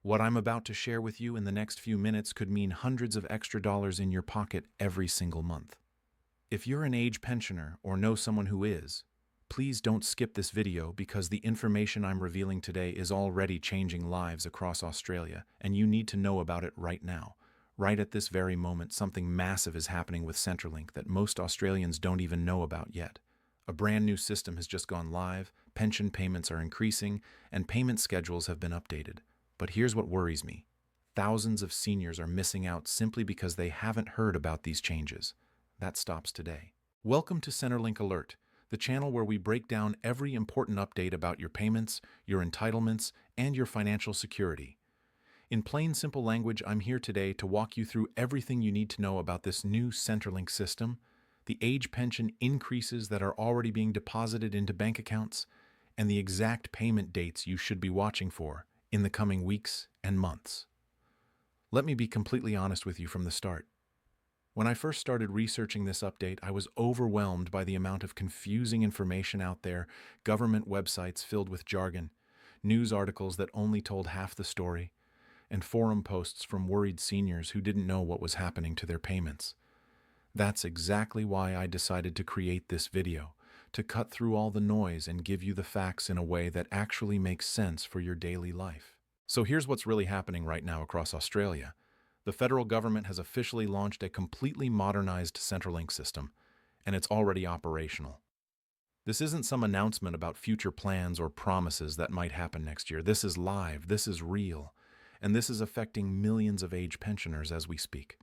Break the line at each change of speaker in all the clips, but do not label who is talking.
What I'm about to share with you in the next few minutes could mean hundreds of extra dollars in your pocket every single month. If you're an age pensioner or know someone who is, please don't skip this video because the information I'm revealing today is already changing lives across Australia, and you need to know about it right now. Right at this very moment, something massive is happening with Centrelink that most Australians don't even know about yet. A brand new system has just gone live, pension payments are increasing, and payment schedules have been updated. But here's what worries me. Thousands of seniors are missing out simply because they haven't heard about these changes. That stops today. Welcome to Centerlink Alert, the channel where we break down every important update about your payments, your entitlements, and your financial security. In plain, simple language, I'm here today to walk you through everything you need to know about this new Centrelink system, the age pension increases that are already being deposited into bank accounts, and the exact payment dates you should be watching for in the coming weeks and months. Let me be completely honest with you from the start. When I first started researching this update, I was overwhelmed by the amount of confusing information out there, government websites filled with jargon, news articles that only told half the story, and forum posts from worried seniors who didn't know what was happening to their payments. That's exactly why I decided to create this video, to cut through all the noise and give you the facts in a way that actually makes sense for your daily life. So here's what's really happening right now across Australia. The federal government has officially launched a completely modernized Centrelink system, and it's already operational. This isn't some announcement about future plans or promises that might happen next year. This is live, this is real, and this is affecting millions of age pensioners as we speak.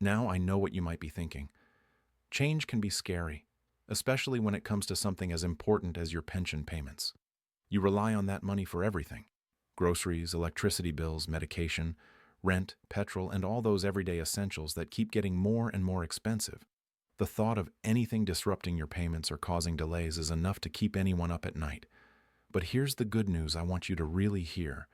Now I know what you might be thinking. Change can be scary, especially when it comes to something as important as your pension payments. You rely on that money for everything: groceries, electricity bills, medication, rent, petrol, and all those everyday essentials that keep getting more and more expensive. The thought of anything disrupting your payments or causing delays is enough to keep anyone up at night. But here's the good news I want you to really hear.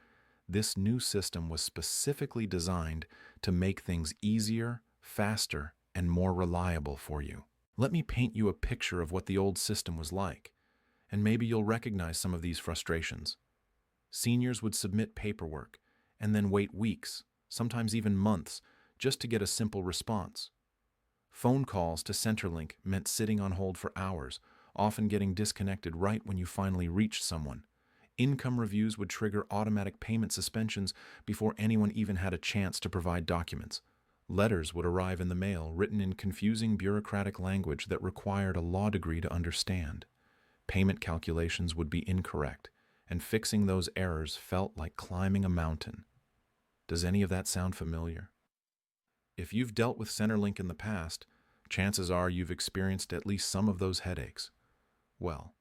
This new system was specifically designed to make things easier, faster, and more reliable for you. Let me paint you a picture of what the old system was like, and maybe you'll recognize some of these frustrations. Seniors would submit paperwork and then wait weeks, sometimes even months, just to get a simple response. Phone calls to Centrelink meant sitting on hold for hours, often getting disconnected right when you finally reached someone. Income reviews would trigger automatic payment suspensions before anyone even had a chance to provide documents. Letters would arrive in the mail written in confusing bureaucratic language that required a law degree to understand. Payment calculations would be incorrect, and fixing those errors felt like climbing a mountain. Does any of that sound familiar? If you've dealt with Centerlink in the past, chances are you've experienced at least some of those headaches. Well,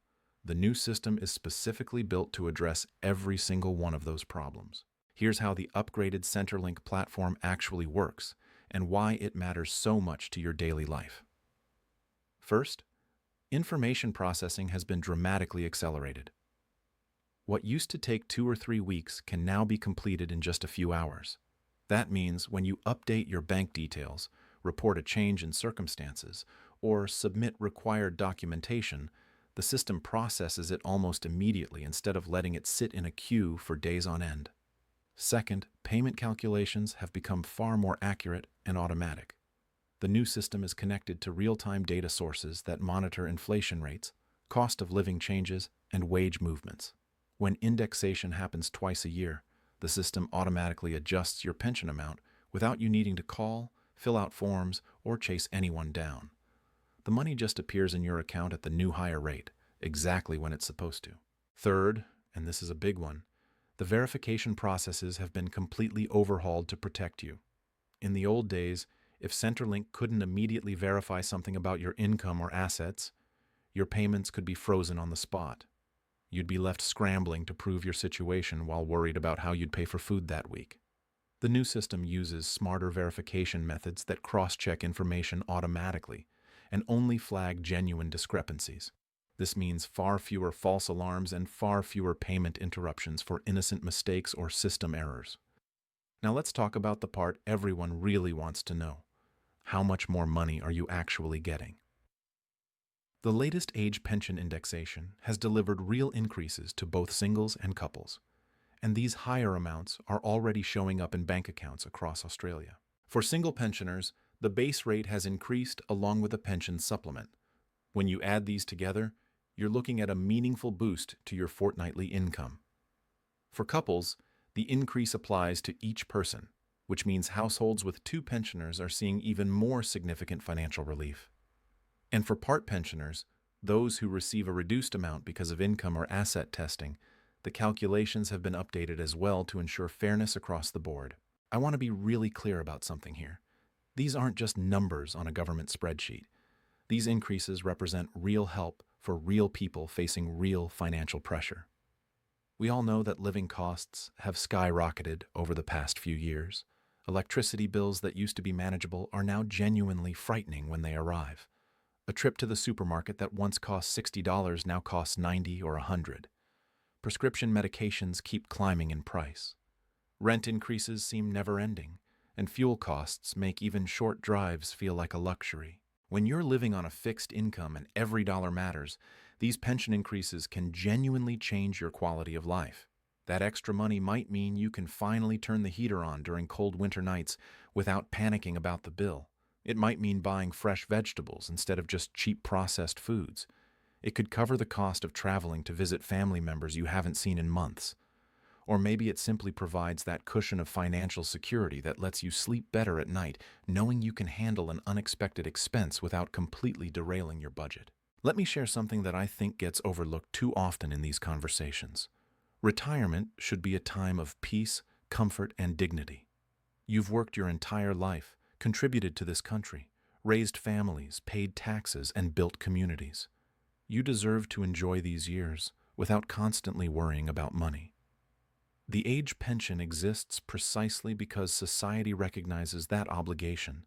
the new system is specifically built to address every single one of those problems. Here's how the upgraded Centerlink platform actually works, and why it matters so much to your daily life. First, information processing has been dramatically accelerated. What used to take 2 or 3 weeks can now be completed in just a few hours. That means when you update your bank details, report a change in circumstances, or submit required documentation, the system processes it almost immediately instead of letting it sit in a queue for days on end. Second, payment calculations have become far more accurate and automatic. The new system is connected to real-time data sources that monitor inflation rates, cost of living changes, and wage movements. When indexation happens twice a year, the system automatically adjusts your pension amount without you needing to call, fill out forms, or chase anyone down. The money just appears in your account at the new higher rate, exactly when it's supposed to. Third, and this is a big one, the verification processes have been completely overhauled to protect you. In the old days, if Centrelink couldn't immediately verify something about your income or assets, your payments could be frozen on the spot. You'd be left scrambling to prove your situation while worried about how you'd pay for food that week. The new system uses smarter verification methods that cross-check information automatically and only flag genuine discrepancies. This means far fewer false alarms and far fewer payment interruptions for innocent mistakes or system errors. Now let's talk about the part everyone really wants to know. How much more money are you actually getting? The latest age pension indexation has delivered real increases to both singles and couples. and these higher amounts are already showing up in bank accounts across Australia. For single pensioners, the base rate has increased along with a pension supplement. When you add these together, you're looking at a meaningful boost to your fortnightly income. For couples, the increase applies to each person, which means households with two pensioners are seeing even more significant financial relief. And for part pensioners, those who receive a reduced amount because of income or asset testing, the calculations have been updated as well to ensure fairness across the board. I want to be really clear about something here. These aren't just numbers on a government spreadsheet. These increases represent real help for real people facing real financial pressure. We all know that living costs have skyrocketed over the past few years. Electricity bills that used to be manageable are now genuinely frightening when they arrive. A trip to the supermarket that once cost $60 now costs $90 or $100. Prescription medications keep climbing in price. Rent increases seem never-ending, and fuel costs make even short drives feel like a luxury. When you're living on a fixed income and every dollar matters, these pension increases can genuinely change your quality of life. That extra money might mean you can finally turn the heater on during cold winter nights without panicking about the bill. It might mean buying fresh vegetables instead of just cheap processed foods. It could cover the cost of traveling to visit family members you haven't seen in months. Or maybe it simply provides that cushion of financial security that lets you sleep better at night, knowing you can handle an unexpected expense without completely derailing your budget. Let me share something that I think gets overlooked too often in these conversations. Retirement should be a time of peace, comfort, and dignity. You've worked your entire life, contributed to this country, raised families, paid taxes, and built communities. You deserve to enjoy these years without constantly worrying about money. The age pension exists precisely because society recognizes that obligation,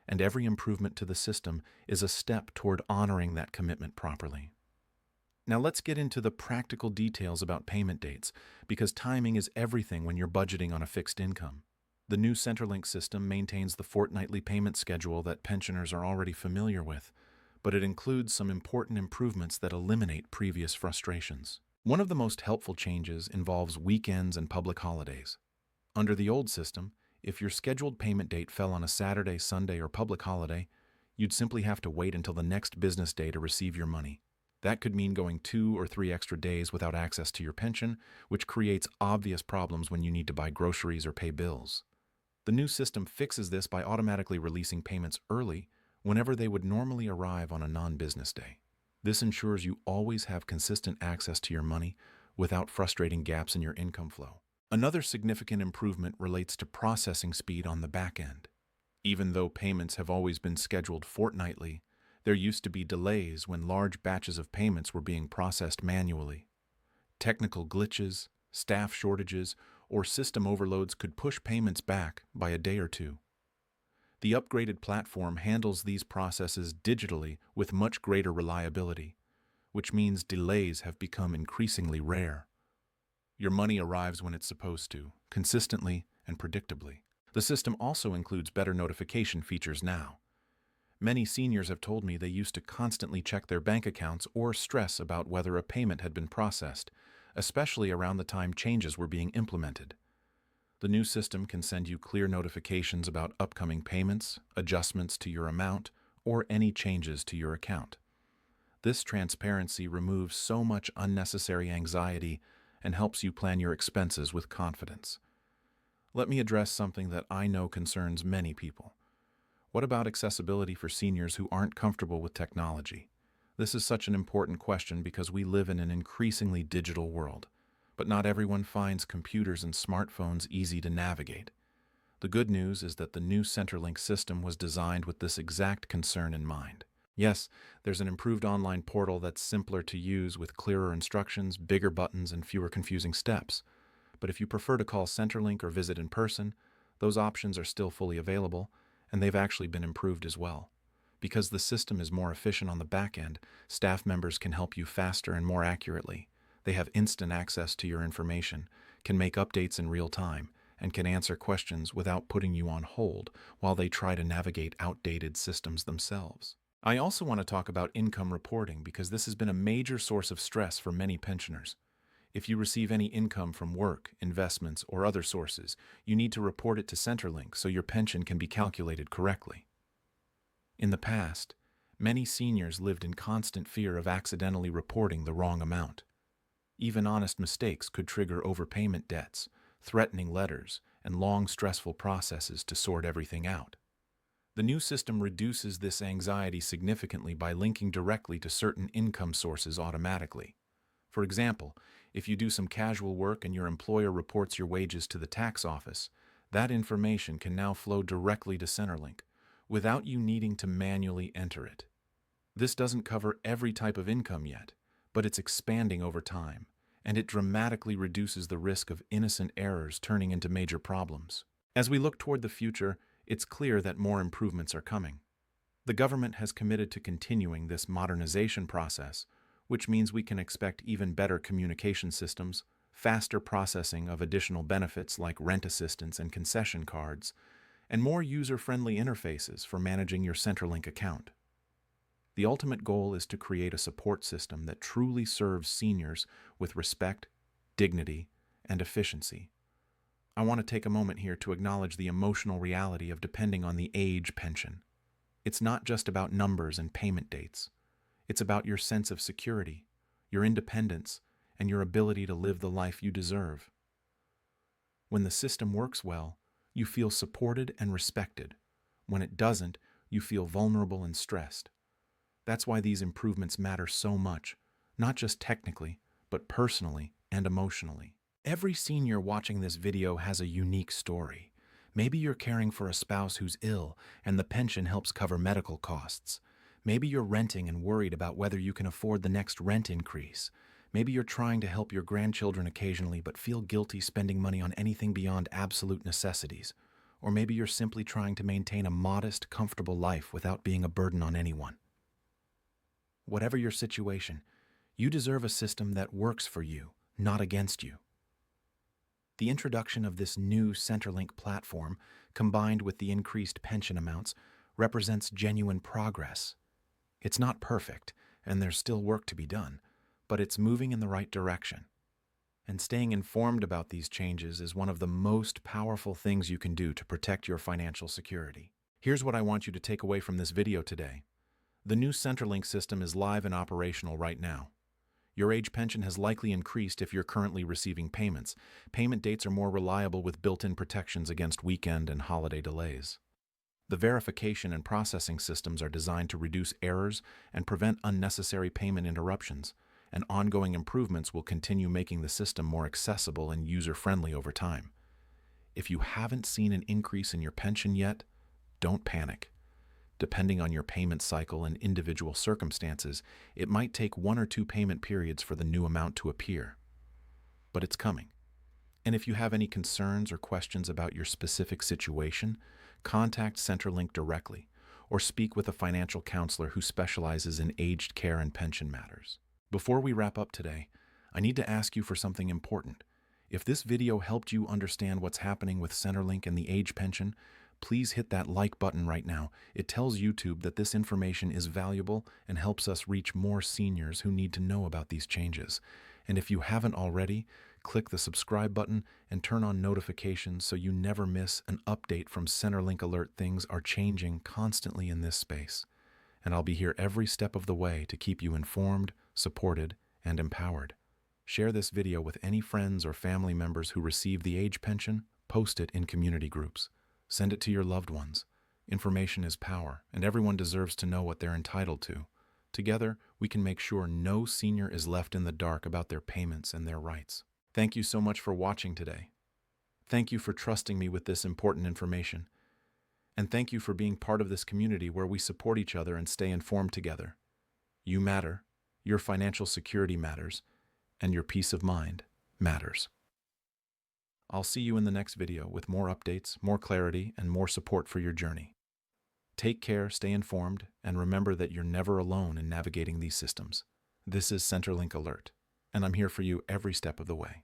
and every improvement to the system is a step toward honoring that commitment properly. Now let's get into the practical details about payment dates, because timing is everything when you're budgeting on a fixed income. The new Centerlink system maintains the fortnightly payment schedule that pensioners are already familiar with, but it includes some important improvements that eliminate previous frustrations. One of the most helpful changes involves weekends and public holidays. Under the old system, if your scheduled payment date fell on a Saturday, Sunday, or public holiday, you'd simply have to wait until the next business day to receive your money. That could mean going 2 or 3 extra days without access to your pension, which creates obvious problems when you need to buy groceries or pay bills. The new system fixes this by automatically releasing payments early whenever they would normally arrive on a non-business day. This ensures you always have consistent access to your money without frustrating gaps in your income flow. Another significant improvement relates to processing speed on the back end. Even though payments have always been scheduled fortnightly, there used to be delays when large batches of payments were being processed manually. Technical glitches, staff shortages, or system overloads could push payments back by a day or two. The upgraded platform handles these processes digitally with much greater reliability, which means delays have become increasingly rare. Your money arrives when it's supposed to, consistently and predictably. The system also includes better notification features now. Many seniors have told me they used to constantly check their bank accounts or stress about whether a payment had been processed, especially around the time changes were being implemented. The new system can send you clear notifications about upcoming payments, adjustments to your amount, or any changes to your account. This transparency removes so much unnecessary anxiety and helps you plan your expenses with confidence. Let me address something that I know concerns many people. What about accessibility for seniors who aren't comfortable with technology? This is such an important question because we live in an increasingly digital world. But not everyone finds computers and smartphones easy to navigate. The good news is that the new Centerlink system was designed with this exact concern in mind. Yes, there's an improved online portal that's simpler to use with clearer instructions, bigger buttons, and fewer confusing steps. But if you prefer to call Centerlink or visit in person, those options are still fully available, and they've actually been improved as well. Because the system is more efficient on the back end, staff members can help you faster and more accurately. They have instant access to your information, can make updates in real time, and can answer questions without putting you on hold while they try to navigate outdated systems themselves. I also want to talk about income reporting because this has been a major source of stress for many pensioners. If you receive any income from work, investments, or other sources, you need to report it to Centerlink so your pension can be calculated correctly. In the past, many seniors lived in constant fear of accidentally reporting the wrong amount. Even honest mistakes could trigger overpayment debts, threatening letters, and long, stressful processes to sort everything out. The new system reduces this anxiety significantly by linking directly to certain income sources automatically. For example, if you do some casual work and your employer reports your wages to the tax office, that information can now flow directly to Centerlink, without you needing to manually enter it. This doesn't cover every type of income yet, but it's expanding over time, and it dramatically reduces the risk of innocent errors turning into major problems. As we look toward the future, it's clear that more improvements are coming. The government has committed to continuing this modernization process, which means we can expect even better communication systems, faster processing of additional benefits like rent assistance and concession cards, and more user-friendly interfaces for managing your Centerlink account. The ultimate goal is to create a support system that truly serves seniors with respect, dignity, and efficiency. I want to take a moment here to acknowledge the emotional reality of depending on the age pension. It's not just about numbers and payment dates. It's about your sense of security, your independence, and your ability to live the life you deserve. When the system works well, you feel supported and respected. When it doesn't, you feel vulnerable and stressed. That's why these improvements matter so much, not just technically, but personally and emotionally. Every senior watching this video has a unique story. Maybe you're caring for a spouse who's ill and the pension helps cover medical costs. Maybe you're renting and worried about whether you can afford the next rent increase. Maybe you're trying to help your grandchildren occasionally but feel guilty spending money on anything beyond absolute necessities. Or maybe you're simply trying to maintain a modest, comfortable life without being a burden on anyone. Whatever your situation, you deserve a system that works for you, not against you. The introduction of this new Centerlink platform, combined with the increased pension amounts, represents genuine progress. It's not perfect, and there's still work to be done, but it's moving in the right direction. And staying informed about these changes is one of the most powerful things you can do to protect your financial security. Here's what I want you to take away from this video today. The new Centerlink system is live and operational right now. Your age pension has likely increased if you're currently receiving payments. Payment dates are more reliable with built-in protections against weekend and holiday delays. The verification and processing systems are designed to reduce errors and prevent unnecessary payment interruptions, and ongoing improvements will continue making the system more accessible and user-friendly over time. If you haven't seen an increase in your pension yet, don't panic. Depending on your payment cycle and individual circumstances, it might take 1 or 2 payment periods for the new amount to appear. But it's coming. And if you have any concerns or questions about your specific situation, contact Centerlink directly or speak with a financial counselor who specializes in aged care and pension matters. Before we wrap up today, I need to ask you for something important. If this video helped you understand what's happening with Centerlink and the age pension, please hit that like button right now. It tells YouTube that this information is valuable and helps us reach more seniors who need to know about these changes. And if you haven't already, click the subscribe button and turn on notifications so you never miss an update from Centerlink Alert. Things are changing constantly in this space, and I'll be here every step of the way to keep you informed, supported, and empowered. Share this video with any friends or family members who receive the age pension. Post it in community groups. Send it to your loved ones. Information is power, and everyone deserves to know what they're entitled to. Together, we can make sure no senior is left in the dark about their payments and their rights. Thank you so much for watching today. Thank you for trusting me with this important information. And thank you for being part of this community where we support each other and stay informed together. You matter, your financial security matters, and your peace of mind matters. I'll see you in the next video with more updates, more clarity, and more support for your journey. Take care, stay informed, and remember that you're never alone in navigating these systems. This is Centerlink Alert, and I'm here for you every step of the way.